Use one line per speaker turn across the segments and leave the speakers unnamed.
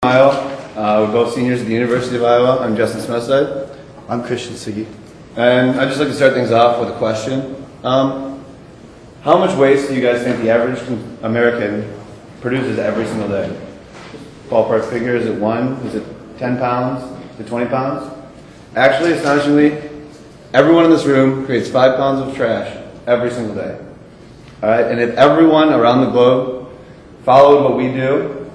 Iowa. We're both seniors at the University of Iowa. I'm Justin Smethside.
I'm Christian Siggy.
And I'd just like to start things off with a question. How much waste do you guys think the average American produces every single day? Ballpark figure, is it 1? Is it 10 pounds? Is it 20 pounds? Actually, astonishingly, everyone in this room creates 5 pounds of trash every single day. All right, and if everyone around the globe followed what we do,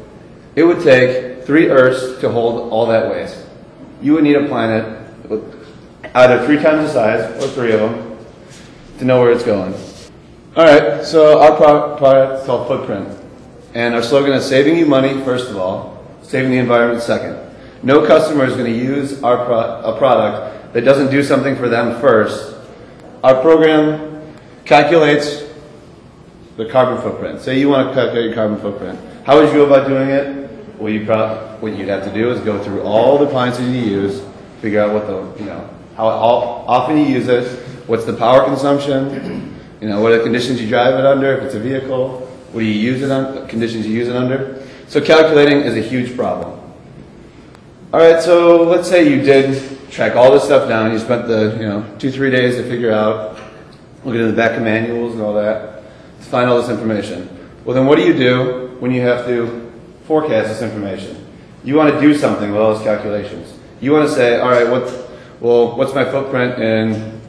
it would take 3 Earths to hold all that waste. You would need a planet with either 3 times the size, or 3 of them, to know where it's going. All right, so our product is called Footprint. And our slogan is saving you money, first of all, saving the environment second. No customer is going to use a product that doesn't do something for them first. Our program calculates the carbon footprint. Say you want to calculate your carbon footprint. How would you go about doing it? Well, what you'd have to do is go through all the appliances you use, figure out what how often you use it, what's the power consumption, what are the conditions you drive it under, if it's a vehicle, what do you use it on, conditions you use it under. So calculating is a huge problem. All right, so let's say you did track all this stuff down. You spent the 2-3 days to figure out, looking in the back of manuals and all that, to find all this information. Well, then what do you do when you have to forecast this information? You want to do something with all those calculations. You want to say, all right, what's my footprint in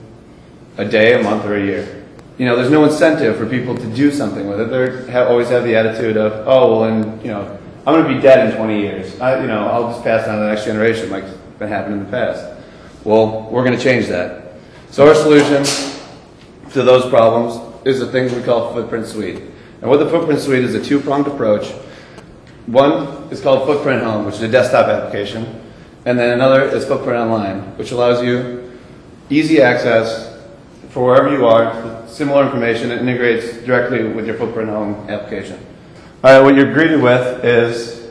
a day, a month, or a year? There's no incentive for people to do something with it. They always have the attitude of, oh, well, I'm going to be dead in 20 years. I'll just pass it on to the next generation, like it's been happening in the past. Well, we're going to change that. So our solution to those problems is the things we call Footprint Suite. And what the Footprint Suite is a 2-pronged approach. One is called Footprint Home, which is a desktop application. And then another is Footprint Online, which allows you easy access for wherever you are, similar information. It integrates directly with your Footprint Home application. All right, what you're greeted with is,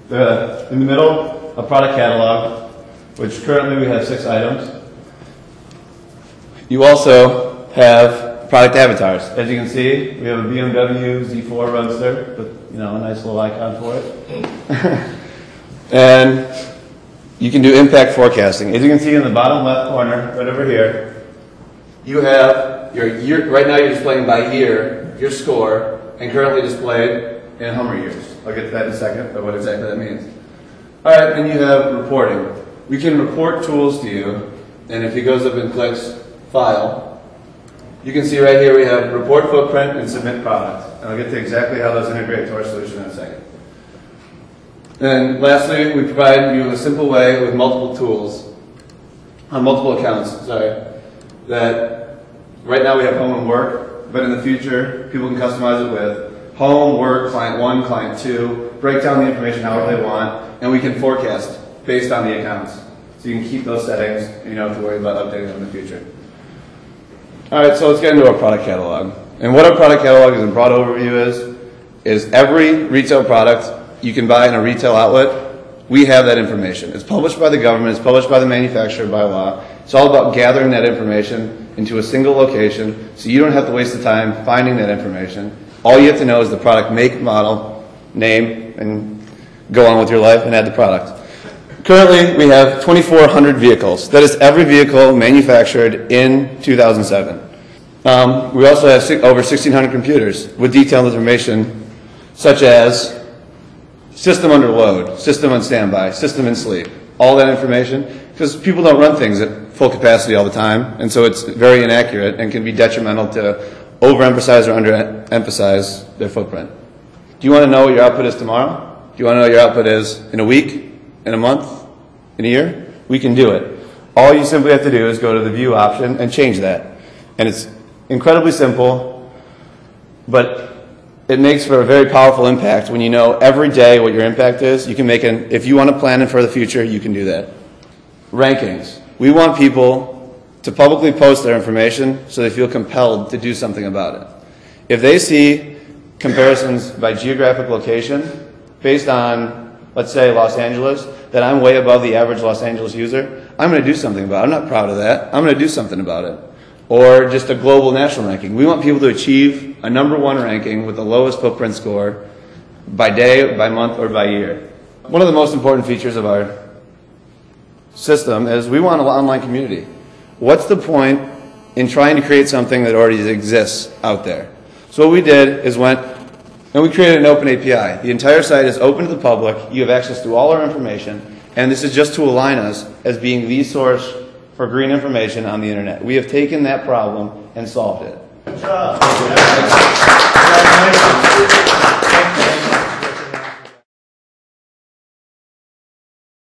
in the middle, a product catalog, which currently we have 6 items. You also have product avatars. As you can see, we have a BMW Z4 Roadster with a nice little icon for it. And you can do impact forecasting. As you can see in the bottom left corner, right over here, you have right now you're displaying by year your score, and currently displayed in Hummer years. I'll get to that in a second, but what exactly that means. All right, then you have reporting. We can report tools to you, and if he goes up and clicks File, you can see right here we have Report Footprint and Submit Product. And I'll get to exactly how those integrate to our solution in a second. And lastly, we provide you a simple way with multiple tools, on multiple accounts, that right now we have home and work, but in the future, people can customize it with home, work, client 1, client 2, break down the information however they want, and we can forecast based on the accounts. So you can keep those settings, and you don't have to worry about updating them in the future. All right, so let's get into our product catalog. And what our product catalog is in broad overview is every retail product you can buy in a retail outlet, we have that information. It's published by the government, it's published by the manufacturer by law. It's all about gathering that information into a single location so you don't have to waste the time finding that information. All you have to know is the product make, model, name, and go on with your life and add the product. Currently, we have 2,400 vehicles. That is every vehicle manufactured in 2007. We also have over 1,600 computers with detailed information such as system under load, system on standby, system in sleep, all that information, because people don't run things at full capacity all the time, and so it's very inaccurate and can be detrimental to overemphasize or underemphasize their footprint. Do you want to know what your output is tomorrow? Do you want to know what your output is in a week, in a month, in a year? We can do it. All you simply have to do is go to the view option and change that. And it's incredibly simple, but it makes for a very powerful impact when you know every day what your impact is. You can make if you want to plan it for the future, you can do that. Rankings. We want people to publicly post their information so they feel compelled to do something about it. If they see comparisons by geographic location based on, let's say, Los Angeles, that I'm way above the average Los Angeles user, I'm going to do something about it. I'm not proud of that. I'm going to do something about it. Or just a global national ranking. We want people to achieve a #1 ranking with the lowest footprint score by day, by month, or by year. One of the most important features of our system is we want an online community. What's the point in trying to create something that already exists out there? So what we did is went and we created an open API. The entire site is open to the public. You have access to all our information, and this is just to align us as being the source for green information on the internet. We have taken that problem and solved it.
Good job. Congratulations.